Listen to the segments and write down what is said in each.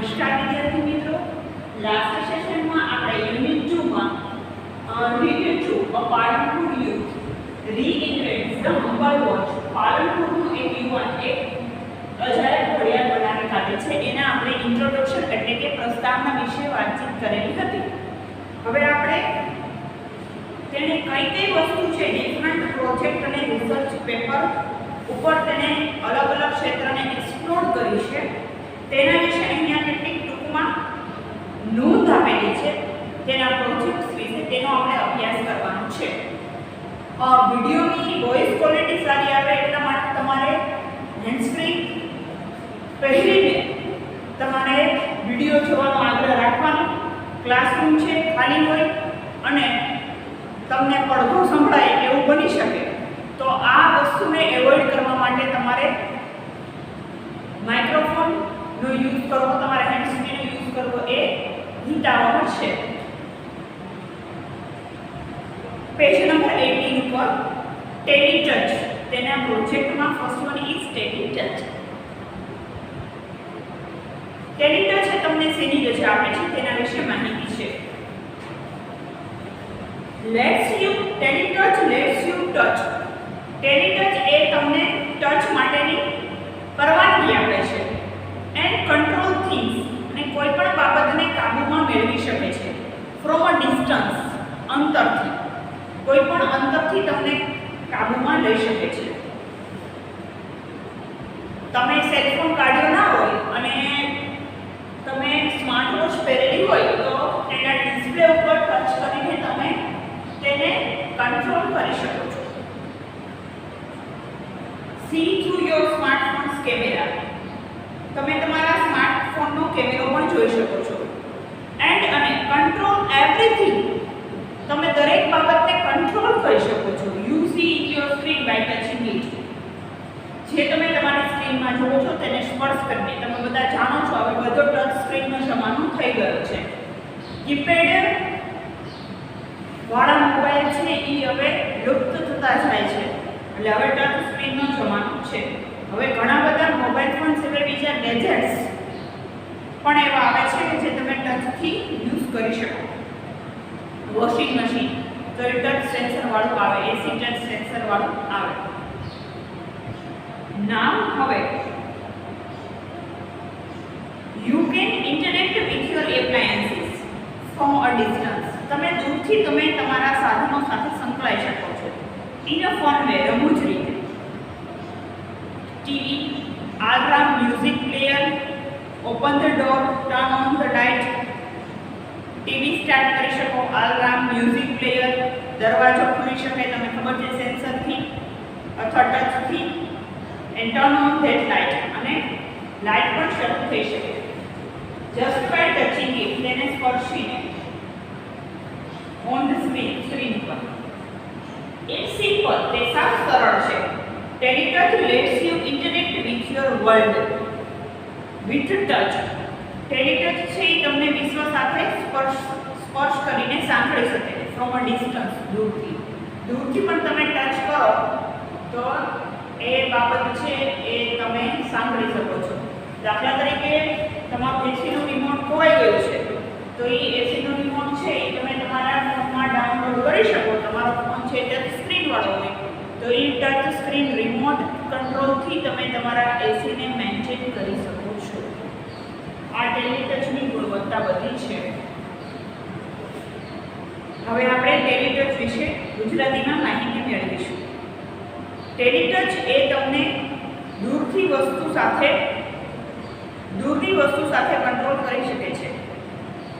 નમસ્કાર વિદ્યાર્થી મિત્રો, લાસ્ટ સેશનમાં આપણે યુનિટ 2 માં read two a Palanpur youth reinvents the humble watch પાલનપુરનું એક યુવાન એક અજાયબ ઘડિયાળ બનાવી કાઢે છે. એના આપણે ઇન્ટ્રોડક્શન એટલે કે પ્રસ્તાવના વિશે વાતચીત કરેલી હતી. હવે આપણે તેને કઈ વસ્તુ છે ડિફરન્ટ પ્રોજેક્ટ અને રિસર્ચ પેપર ઉપર તેને અલગ અલગ ક્ષેત્રને એક્સપ્લોર કરી છે તેના વિશે અહીંયા કેટલીક ટૂંકમાં નોંધ આપેલી છે. તેના પ્રોજેક્ટ્સ વિશે તેનો આપણે અભ્યાસ કરવાનો છે. વિડિયોની વોઇસ ક્વોલિટી સારી આવે એટલા માટે તમારે હેન્ડ્સ ફ્રી પહેરીને તમારે વિડિયો જોવાનો આગ્રહ રાખવાનો. ક્લાસરૂમ છે ખાલી હોય અને તમને પડઘો સંભળાય એવું બની શકે તો આ વસ્તુને એવોઇડ કરવા માટે તમારે માઇક્રોફોનનો યુઝ કરવો, તમારે હેન્ડ્સ ફ્રીનો યુઝ કરવો એ હિતાવહ છે. પેજ નંબર 18 ઉપર ટેલી ટચ તેના પ્રોજેક્ટમાં first one is tele touch. Tele touch તમને શેની રજા આપે છે તેના વિશે માહિતી છે. Tele touch lets you touch. Tele touch એ તમને ટચ માટેની પરવાનગી આપે છે. એન્ડ કંટ્રોલ થિંગ્સ અને કોઈ પણ બાબતને કાબૂમાં મેળવી શકે છે. ફ્રોમ અ ડિસ્ટન્સ અંતરથી, કોઈ પણ અંતરથી તમને કાબૂમાં લઈ શકે છે. તમે સેલફોન કાઢ્યો ના હોય અને તમે સ્માર્ટ વોચ પહેરેલી હોય તો તેના ડિસ્પ્લે ઉપર ટચ કરીને તમે તેને કંટ્રોલ કરી શકો છો. C through your smartphones camera, તમે તમારા સ્માર્ટફોનનો કેમેરો પણ જોઈ શકો છો. એન્ડ અને કંટ્રોલ એવરીથિંગ, તમે દરેક બાબતને કંટ્રોલ કરી શકો છો. You see in your screen by touching it, જે તમે તમારી સ્ક્રીનમાં જુઓ છો તેને સ્પર્શ કરીને. તમે બધા જાણો છો હવે બધો ટચ સ્ક્રીનનો જમાનો થઈ ગયો છે. કીપેડ વાળા મોબાઈલ છે એ હવે લુપ્ત થતા જાય છે એટલે હવે ટચ સ્ક્રીનનો જમાનો છે. હવે ઘણા બધા મોબાઈલ ફોન સિવાય બીજા ગેજેટ્સ પણ એવા આવે છે કે જે તમે ટચથી યુઝ કરી શકો. વોશિંગ મશીન તો એ ટચ સેન્સર વાળું આવે, એસી ટચ સેન્સર વાળું આવે. નામ હવે you can interact with your appliances from a distance, તમે દૂરથી તમે તમારા સાધનો સાથે સંકળાઈ શકો છો. ઇન અ ફન વે, રમૂજ રીતે. TV, alarm, music player, open the door, turn on the light. TV start કરી શકો, અલાર્મ, મ્યુઝિક પ્લેયર, દરવાજો ખોલી શકે તમે ખબર છે સેન્સરથી અથવા ટચથી. And turn on that light, અને લાઇટ પણ શરૂ થઈ શકે જસ્ટ બાય ટચિંગ ઇટ, તેને સ્પર્શીને ઓન ધ સ્ક્રીન પર. ઇટ્સ સિમ્પલ, તે સાવ સરળ છે. Tele touch lets you interact with your world with touch. Tele touch છે એ તમને વિશ્વ સાથે સ્પર્શ કરીને સાંકળી શકે છે. ફ્રોમ અ ડિસ્ટન્સ, દૂરથી પણ તમે ટચ કરો તો એ બાબત છે એ તમે સાંભળી શકો છો. દાખલા તરીકે તમારું એસીનું રિમોટ ખોવાઈ ગયું છે તો એ એસીનું રિમોટ છે એ તમે તમારા ફોનમાં ડાઉનલોડ કરી શકો. તમારો ફોન છે ટચ સ્ક્રીન વાળો હોય તો એ ટચ સ્ક્રીન રિમોટ કંટ્રોલથી તમે તમારા એસીને મેન્ટેન કરી શકો છો. આ ટેલી ટચની ગુણવત્તા બધી છે. હવે આપણે ટેલી ટચ વિશે ગુજરાતીમાં માહિતી મેળવીશું. ટેલી ટચ એ તમને દૂરની વસ્તુ સાથે કંટ્રોલ કરી શકે છે.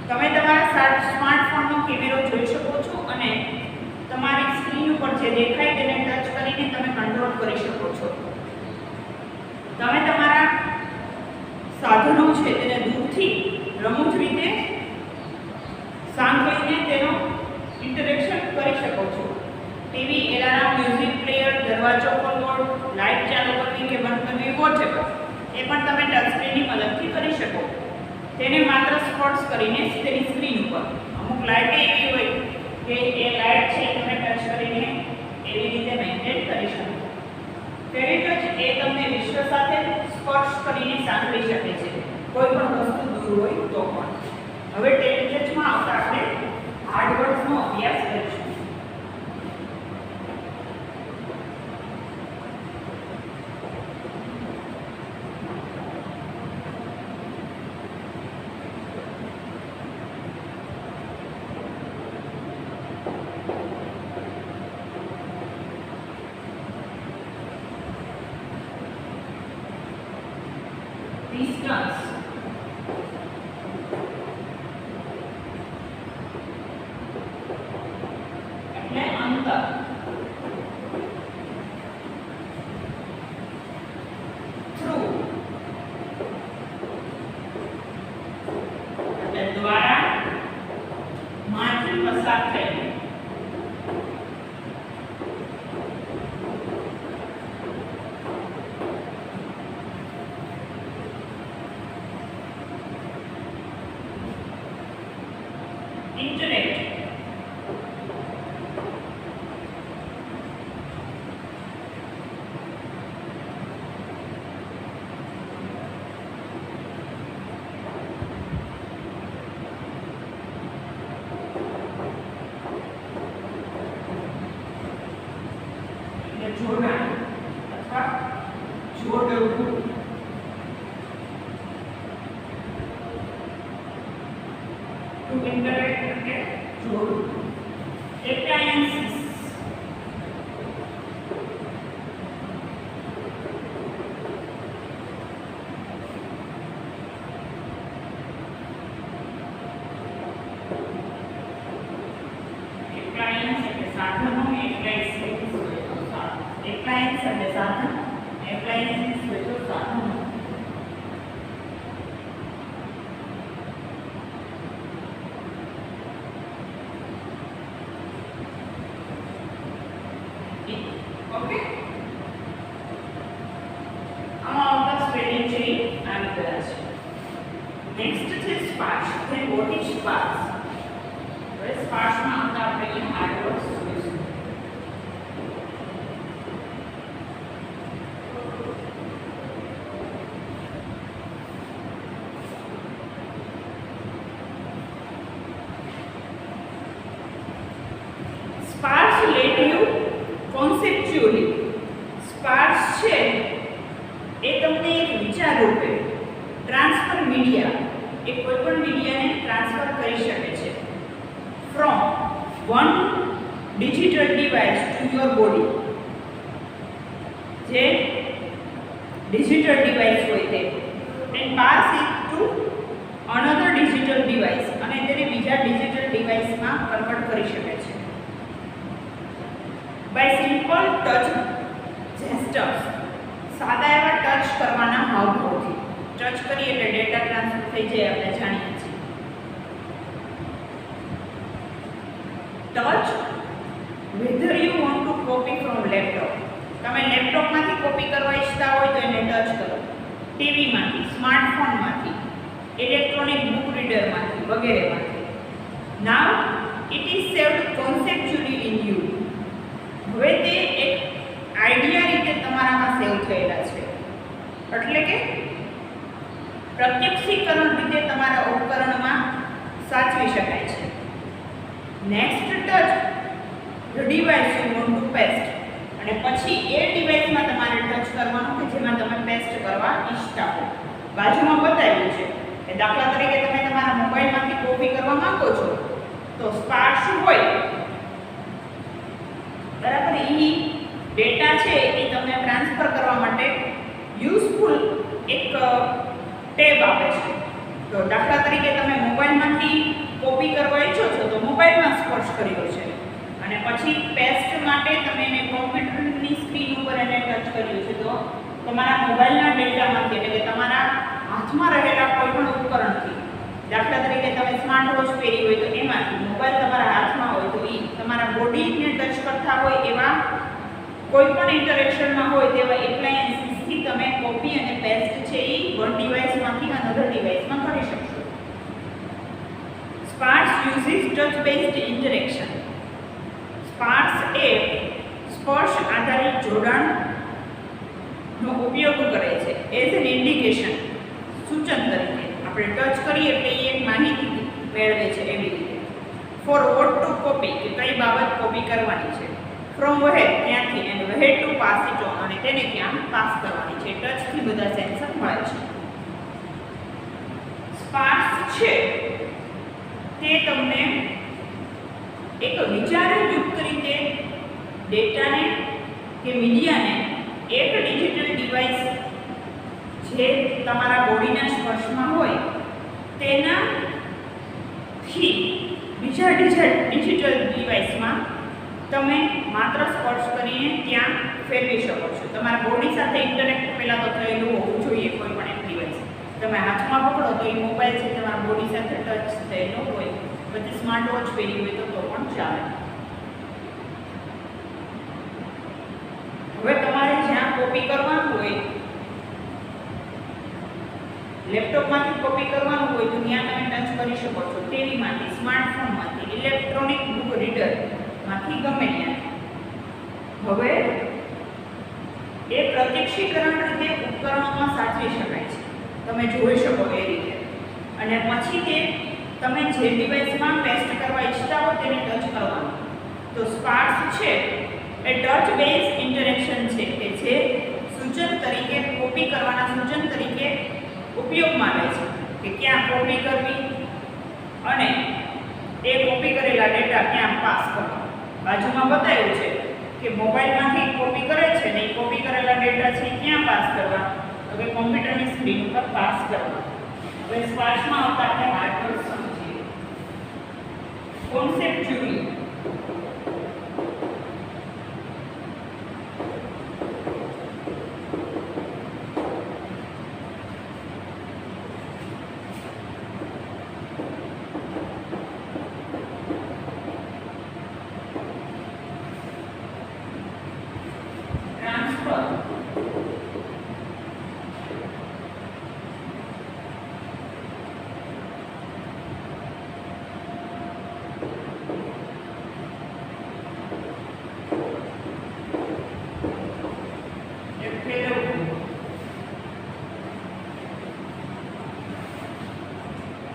તમે તમારા સ્માર્ટફોનનો કેમેરો જોઈ શકો છો અને તમારી સ્ક્રીન ઉપર જે દેખાય તેને ટચ કરીને તમે કંટ્રોલ કરી શકો છો. તમે તમારા સાધનો છે તેને દૂરથી રમૂજ રીતે સાંકળીને તેનો ઇન્ટરેક્શન કરી શકો છો. ટીવી, એલાર્મ, મ્યુઝિક પ્લેયર, દરવાજો ખોલવો, લાઇટ ચાલુ કરવી કે બંધ કરવી, વોટેવર એ પણ તમે ટચ સ્ક્રીનની મદદથી કરી શકો. તેને માત્ર સ્પર્શ કરીને તેની સ્ક્રીન ઉપર. અમુક લાઇટ એવી હોય કે એ લાઇટ છે તમે ટચ કરીને એવી રીતે મેન્ટેન કરી શકો. ટેલી ટચ એ તમને વિશ્વ સાથે સ્પર્શ કરીને સાંકળી શકે છે. કોઈ પણ વસ્તુ જોતું હોય તો પણ. હવે ટેલિટેસ્ટમાં આવતા આપણે હાર્ડ વર્ડ્સનો અભ્યાસ કરીશું. Distance, એટલે અંતર. Through, એટલે દ્વારા, માંથી પસાર થઈને. Internet, એટલે જોડાણ અથવા જોડવું. To interact એટલે જોડવું. Appliances, appliance એટલે સાધનો, appliances હોય તો સાધન. appliance એટલે સાધન, appliances હોય તો સાધનો. Okay. આમાં આવતા સ્પેલિંગ છે આ બધા છે. નેક્સ્ટ છે sparse. then what is sparse? હવે સ્પાર્સમાં આવતા આપણે હાર્ડ વર્ડ્સ જોઈશું. Sparse let you conceptually. Sparse છે એ તમને એક વિચાર રૂપે ટ્રાન્સફર મીડિયા, એ કોઈ પણ મીડિયાને ટ્રાન્સફર કરી શકે છે. From one digital device to your body. જે ડિજિટલ ડિવાઇસ હોય તે and pass it to another digital device, અને તેને બીજા ડિજિટલ ડિવાઇસમાં કન્વર્ટ કરી શકે છે. by simple touch gestures, સાદા એવા ટચ કરવાના હાવભાવથી. ટચ કરીએ એટલે ડેટા ટ્રાન્સફર થઈ જાય, આપણે જાણીએ છીએ. Touch whether you want to copy from laptop, તમે લેપટોપમાંથી કોપી કરવા ઈચ્છતા હોય તો એને ટચ કરો, ટીવીમાંથી, સ્માર્ટફોનમાંથી, ઇલેક્ટ્રોનિક બુક રીડરમાંથી વગેરેમાંથી. now it is saved conceptually in you. હવે તે એક આઈડિયા રીતે તમારામાં સેવ થયેલા છે, એટલે કે પ્રત્યક્ષીકરણ રીતે તમારા ઉપકરણમાં સાચવી શકાય છે. Next touch the device you want to paste, અને પછી એ ડિવાઇસમાં તમારે ટચ કરવાનું કે જેમાં તમે પેસ્ટ કરવા ઈચ્છતા હો. બાજુમાં બતાવ્યું છે કે દાખલા તરીકે તમે તમારા મોબાઈલમાંથી કોપી કરવા માંગો છો તો સ્પાર્સ હોય બરાબર, એ ડેટા છે એ તમને ટ્રાન્સફર કરવા માટે યુઝફુલ એક ટેબ આપે છે. તો દાખલા તરીકે તમે મોબાઈલમાંથી કોપી કરવા ઈચ્છો છો તો મોબાઈલમાં સ્પર્શ કર્યો છે, અને પછી પેસ્ટ માટે તમે એને કોમ્પ્યુટરની સ્ક્રીન ઉપર એને ટચ કર્યું છે, તો તમારા મોબાઈલના ડેટામાંથી એટલે કે તમારા હાથમાં રહેલા કોઈ પણ ઉપકરણથી, દાખલા તરીકે તમે સ્માર્ટ વોચ પહેરી હોય તો એમાંથી, મોબાઈલ તમારા હાથમાં હોય તો એ તમારા બોડીને ટચ કરતા હોય એવા કોઈ પણ ઇન્ટરેક્શનમાં હોય તેવા એપ્લાયન્સીસથી તમે કોપી અને પેસ્ટ છે એ વન ડિવાઇસમાંથી અનધર ડિવાઇસમાં કરી શકશો. Sparsh uses touch based interaction. Sparsh એ સ્પર્શ આધારિત જોડાણનો ઉપયોગ કરે છે એઝ એન ઇન્ડિકેશન, સૂચન તરીકે. આ આપણે ટચ કરીએ એટલે એ એક માહિતી મેળવે છે એવી રીતે. ફોર વોટ ટુ કોપી કે કઈ બાબત કોપી કરવાની છે. ફ્રોમ વહેર ત્યાંથી and where to pass it on અને તેને ત્યાં પાસ કરવાની છે. ટચથી બધા સેન્સર મળે છે. સ્પાર્સ છે તે તમને એક વિચારયુક્ત રીતે ડેટાને કે મીડિયાને એક ડિજિટલ ડિવાઇસ જે તમારા બોડીના સ્પર્શમાં હોય તેનાથી બીજા ડિજિટલ ડિવાઇસમાં તમે માત્ર સ્પર્શ કરીને ત્યાં ફેરવી શકો છો. તમારા બોડી સાથે ઇન્ટરેક્ટ પહેલાં તો થયેલું હોવું જોઈએ કોઈ પણ એક ડિવાઇસ. તમે હાથમાં પકડો તો એ મોબાઈલ છે તમારા બોડી સાથે ટચ થયેલો હોય. પછી સ્માર્ટ વોચ પહેરી હોય તો પણ ચાલે. હવે તમારે જ્યાં કોપી કરવાનું હોય, લેપટોપમાંથી કોપી કરવાનું હોય તો ત્યાં તમે ટચ કરી શકો છો. ટીવીમાંથી, સ્માર્ટફોનમાંથી, ઇલેક્ટ્રોનિક બુક રીડરમાંથી ગમે ત્યાં. હવે એ પ્રત્યક્ષીકરણ રીતે ઉપકરણોમાં સાચવી શકાય છે. તમે જોઈ શકો એ રીતે. અને પછી તે તમે જે ડિવાઇસમાં પેસ્ટ કરવા ઈચ્છતા હો તેને ટચ કરવાનું. તો સ્પાર્સ છે એ ટચ બેઝ ઇન્ટરેક્શન છે કે જે સૂચન તરીકે કોપી કરવાના સૂચન તરીકે ઉપયોગમાં લે છે કે ક્યાં કોપી કરવી અને એ કોપી કરેલા ડેટા ક્યાં પાસ કરવા. બાજુમાં બતાવ્યું છે કે મોબાઈલમાંથી કોપી કરે છે ને એ કોપી કરેલા ડેટા છે ક્યાં પાસ કરવા, હવે કોમ્પ્યુટરની સ્ક્રીન ઉપર પાસ કરવા. હવે સ્પાર્સમાં આવતા આપણે હાર્ડવેર સમજીએ. કોન્સેપ્ચ્યુઅલી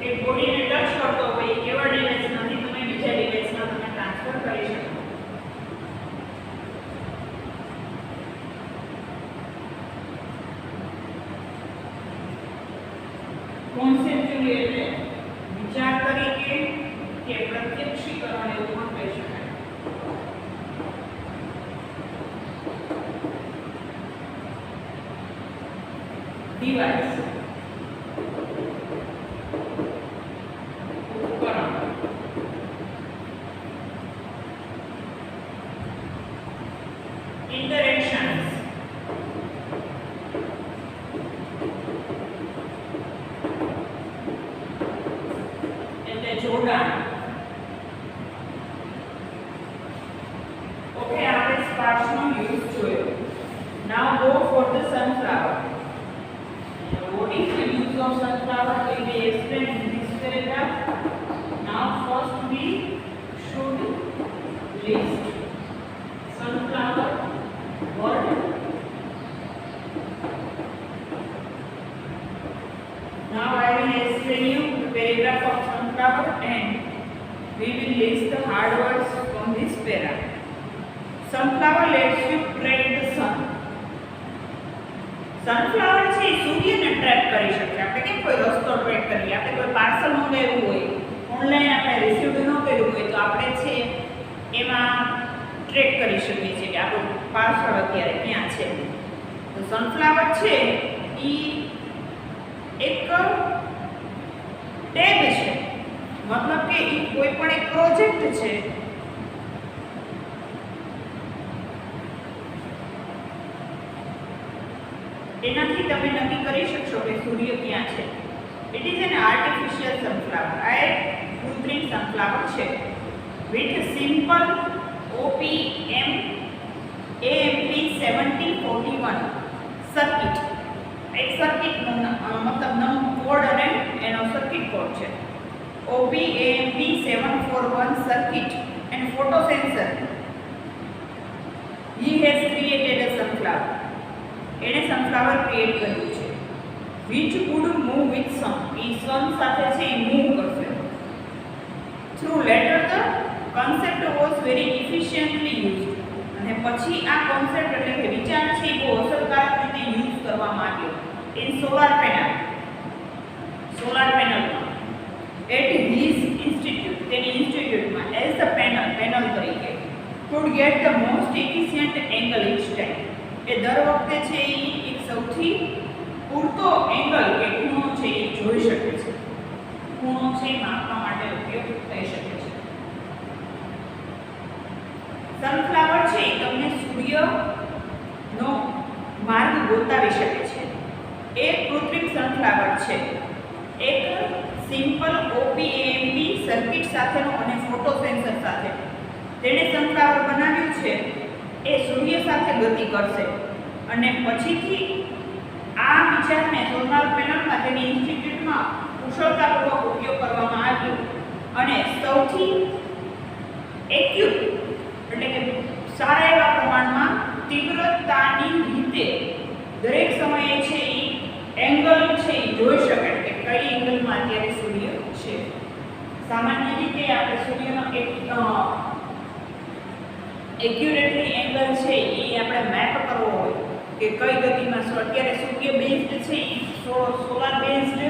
એક બોડીને ટચ કરતો હોય એવા ડિવાઇસમાંથી તમે બીજા ડિવાઇસમાં તમે ટ્રાન્સફર કરી શકો. કોન્સેપ્ચ્યુઅલી એટલે વિચાર તરીકે કે પ્રત્યક્ષીકરણ એવું પણ કહી શકાય. ડિવાઇસ interactions એટલે જોડાણ. ઓકે, આપણે સ્પાર્સનો યુઝ જોયો. Now go for the sunflower. What is the use of sunflower will be explained in this paragraph. Now first we should list sunflower word. Now I will explain you the paragraph of sunflower and we will list the hard words from this paragraph. Sunflower lets you track the sun. Sunflower છે એ સૂર્યને track કરી શકે. આપણે કેમ કોઈ રસ્તો track કરીએ, આપણે કોઈ પાર્સલ મંગાવ્યું હોય, ઓનલાઈન આપણે રિસીવ ન કર્યું હોય તો આપણે છે એમાં ટ્રેક કરી શકીએ છીએ કે આપણું પાર્સલ અત્યારે ક્યાં છે. તો સનફ્લાવર છે એ એક ટેબ છે, મતલબ કે એ કોઈ પણ એક પ્રોજેક્ટ છે એનાથી તમે નક્કી કરી શકશો કે સૂર્ય ક્યાં છે. It is an artificial sunflower. આ એક કૃત્રિમ સનફ્લાવર છે with simple OPM AMP 7041 circuit. એક સર્કિટ મતલબ કોડ અને એનો સર્કિટ કોડ છે. OPAMP 741 circuit and photo sensor. He has created a sunflower. એણે સનફ્લાવર ક્રિએટ કર્યું છે. which would move with sun. A sun સાથે છે એ મૂવ કરશે. Through later the concept was very efficiently used. અને પછી આ કોન્સેપ્ટ એટલે કે વિચાર છે એ બહુ અસરકારક રીતે યુઝ કરવામાં આવ્યો in solar panel. સોલાર પેનલમાં at his institute, તેની ઇન્સ્ટિટ્યૂટમાં as the panel તરીકે could get the most efficient angle each time. એ દર વખતે છે એ એક સૌથી પૂરતો એંગલ કે ખૂણો છે એ જોઈ શકે છે. ખૂણો છે માપવા માટે ઉપયોગ થઈ શકે છે. સનફ્લાવર છે એ તમને સૂર્યનો માર્ગ બતાવી શકે છે. એક કૃત્રિમ સનફ્લાવર છે. એક સિમ્પલ OPAMP સર્કિટ સાથેનો અને ફોટો સેન્સર સાથે તેણે સનફ્લાવર બનાવ્યું છે એ સૂર્ય સાથે ગતિ કરશે અને પછીથી આ વિચારને સોલાર પેનલમાં તેની ઇન્સ્ટિટ્યૂટમાં કુશળતાપૂર્વક ઉપયોગ કરવામાં આવ્યો અને સૌથી એક્યુટ એટલે કે સારા એવા પ્રમાણમાં તીવ્રતાની રીતે દરેક સમયે છે એ એંગલ છે એ જોઈ શકાય કે કઈ એંગલમાં અત્યારે સૂર્ય છે. સામાન્ય રીતે આપણે સૂર્યનો એક્યુરેટલી એંગલ છે એ આપણે મેપ કરવો હોય કે કઈ ગતિમાં અત્યારે સૂર્ય બેઝડ છે એ સોલાર બેઝડ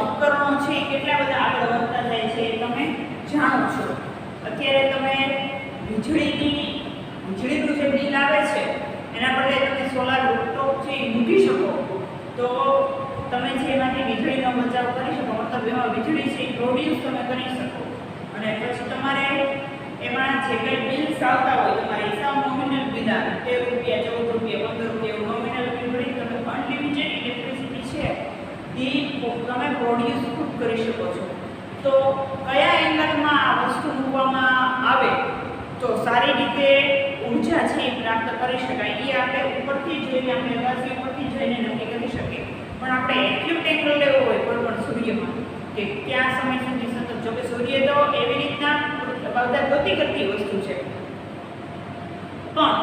ઉપકરણો છે એ કેટલા બધા આગળ વધતા જાય છે એ તમે જાણો છો. અત્યારે તમે વીજળીનું જે બિલ આવે છે એના બદલે તમે સોલાર રૂફટોપ છે એ મૂકી શકો તો તમે જે એમાંથી વીજળીનો બચાવ કરી શકો, મતલબ એમાં વીજળી છે એ પ્રોડ્યુસ તમે કરી શકો અને પછી તમારે એમાં જે કંઈ બિલ્સ આવતા હોય તમારે હિસાબ નોમિનલ બિલ આવે 13 રૂપિયા 14 રૂપિયા 15 રૂપિયા નોમિનલ બિલ ભરી તમે અનલિમિટેડ ઇલેક્ટ્રિસિટી છે એ તમે પ્રોડ્યુસ ખુદ કરી શકો છો. તો કયા એંગલમાં આ વસ્તુ મૂકવામાં આવે તો સારી રીતે ઉર્જા છે એ પ્રાપ્ત કરી શકાય એ આપણે ઉપરથી જોઈને આપણે અગાસી ઉપરથી જોઈને નક્કી કરી શકીએ. પણ આપણે એક્યુટ એંગલ લેવો હોય કોઈ પણ સૂર્યમાં કે ક્યાં સમય સુધી સતત, જો કે સૂર્ય તો એવી રીતના બધા ગતિ કરતી વસ્તુ છે પણ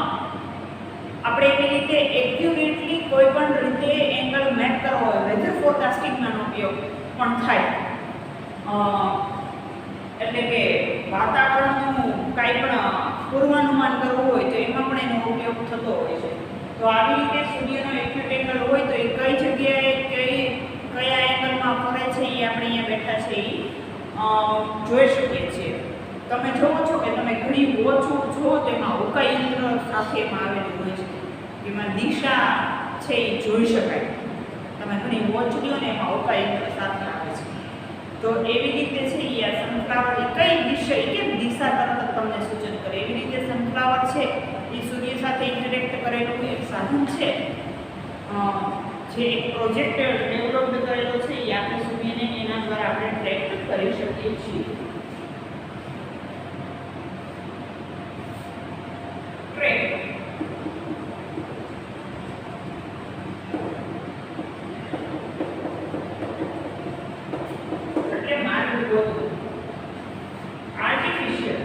આપણે એવી રીતે એક્યુરેટલી કોઈ પણ રીતે એંગલ મેપ કરવો હોય વેધર ફોરકાસ્ટિંગનો ઉપયોગ પણ થાય. એટલે કે વાતાવરણનું કાંઈ પણ પૂર્વાનુમાન કરવું હોય તો એમાં પણ એનો ઉપયોગ થતો હોય છે. તો આવી રીતે સૂર્યનો એક્યુટ એંગલ હોય તો એ કઈ જગ્યાએ કયા એંગલમાં ફરે છે એ આપણે અહીંયા બેઠા છે એ જોઈ શકીએ છીએ. તમે જોવો છો કે તમે ઘણી વોચો જુઓ તો એમાં ઉકાઈ યંત્ર સાથે એમાં આવેલું હોય છે, એમાં દિશા છે એ જોઈ શકાય. તમે ઘણી વોચ લ્યો ને એમાં ઉકાઈ યંત્ર સાથે આવે છે. તો એવી રીતે છે એ આ સનફ્લાવર કઈ દિશા કેમ દિશા તરફ તમને સૂચન કરે એવી રીતે સનફ્લાવર છે એ સૂર્ય સાથે ઇન્ટરેક્ટ કરેલું એક સાધન છે. જે એક પ્રોજેક્ટ ડેવલપ કરેલો છે એ આપણે સૂર્યને એના દ્વારા આપણે ટ્રેક કરી શકીએ છીએ. ટ્રેક એટલે માર્ગ ગોતવો. આર્ટિફિશિયલ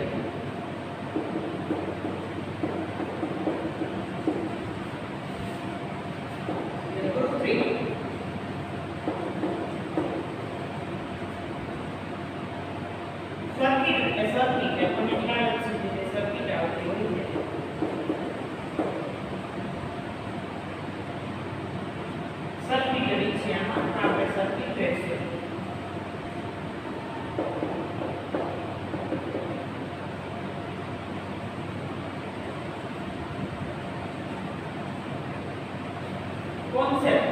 concept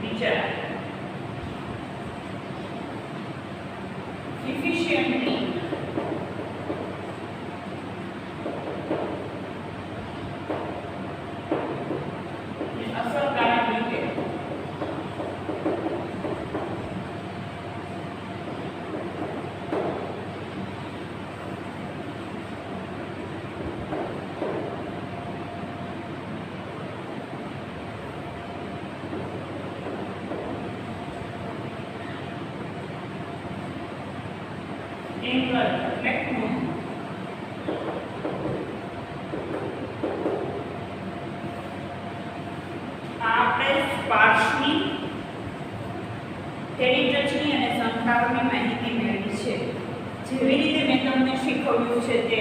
વિચાર efficiently અસરકારક રીતે angle, like સ્પાર્ક્સની, ટેડી ટચની અને સનફ્લાવરની માહિતી મેળવી છે. જેવી રીતે મેં તમને શીખવ્યું છે તે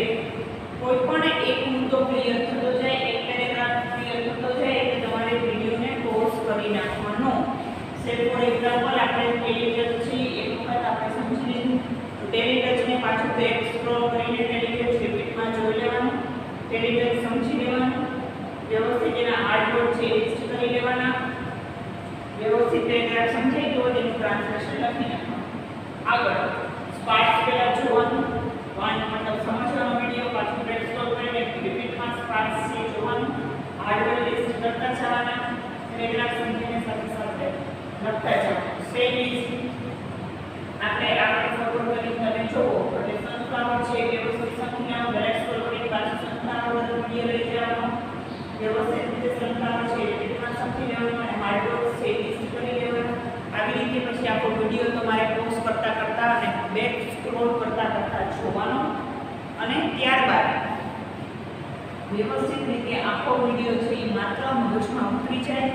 કોઈ પણ એક મુદ્દો ક્લિયર થતો જાય, એક પેરેગ્રાફ ક્લિયર થતો જાય એટલે તમારે વિડીયોને પોઝ કરી નાખવાનો છે. ફોર એક્ઝામ્પલ આપણે ટેડી ટચ છે એક વખત આપણે સમજી લીધું, તો ટેડી ટચને પાછું બેક સ્ક્રોલ કરીને ટેડી ટચ રિપીટમાં જોઈ લેવાનું, ટેડી ટચ સમજી લેવાનું, વ્યવસ્થિત એના આર્ટવર્ડ છે લિસ્ટ કરી લેવાના, વ્યવસ્થિત પેરેગ્રાફ સમજાઈ ગયો તેનું ટ્રાન્સલેશન લખી નાખવાનું. આગળ સ્પાર્ક્સ પહેલા જોવાનું, મતલબ સમજવાનો વિડિયો, પાછું બેક સ્ક્રોલ કરીને રિપીટમાં સ્પાર્ક્સ છે જોવાનું, આર્ટવર્ડ લિસ્ટ કરતા જવાના, પેરેગ્રાફ સમજીને સાથે સાથે લખતા જવાનું. સેમ ઇઝ આપણે ફોરવર્ડ કરીને તમે જોવો એટલે સનફ્લાવર છે વ્યવસ્થિત સમજી લેવાનું, બેક સ્ક્રોલ કરીને પાછું સનફ્લાવર વિડિયો લઈ જવાનો, વ્યવસ્થિત રીતે સનફ્લાવર છે રિપીટમાં સમજી લેવાનું અને આર્ટવર્ડ છે લિસ્ટ કરી લેવાનું. આવી રીતે પછી આખો વિડિયો તમારે પોઝ કરતા કરતા અને બેક સ્ક્રોલ કરતા કરતા જોવાનો અને ત્યારબાદ વ્યવસ્થિત રીતે આખો વિડિયો છે એ માત્ર મગજમાં ઉતરી જાય,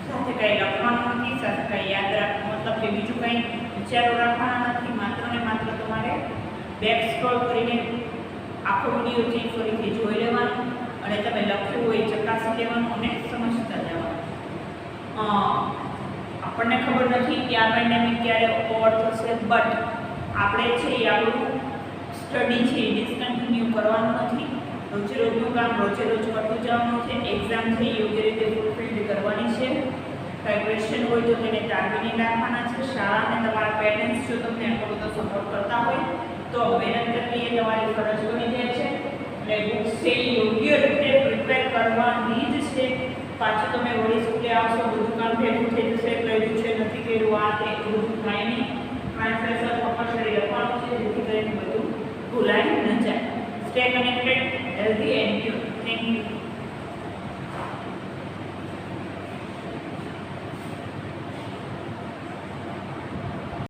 સાથે કંઈ લખવાનું નથી, સાથે કંઈ યાદ રાખવું મતલબ કે બીજું કંઈ વિચારો રાખવાના નથી, માત્ર ને માત્ર તમારે બેક સ્ક્રોલ કરીને આખો વિડિયો છે ફરીથી જોઈ લેવાનો અને તમે લખ્યું હોય ચકાસી લેવાનું અને સમજતા જવાનું. આપણને ખબર નથી કે આ પેન્ડેમિક ક્યારે ઓવર થશે, બટ આપણે છે એ આપણું સ્ટડી છે એ ડિસકન્ટિન્યુ કરવાનું નથી. રોજે રોજનું કામ રોજે રોજ કરતું જવાનું છે. એક્ઝામ છે યોગ્ય રીતે ફૂલફિલ કરવાની છે. કંઈ ક્વેશ્ચન હોય તો તેને ટાળવીને રાખવાના છે. શાળાને તમારા પેરેન્ટ્સ જો તમને આટલો બધો સપોર્ટ કરતા હોય તો મહેનત કરવી એ તમારી ફરજ બની જાય છે. એટલે બુક્સ છે યોગ્ય રીતે પ્રિપેર કરવાની જ છે. પાછું તમે વળી સ્કૂલે આવશો બધું કામ ભેગું થઈ જશે, કર્યું છે નથી કર્યું આ તે બધું થાય નહીં. ટ્રાન્સલેશન કમ્પલસરી લખવાનું છે જેથી કરીને બધું ભૂલાઈ ન જાય. Stay connected, healthy and thank you.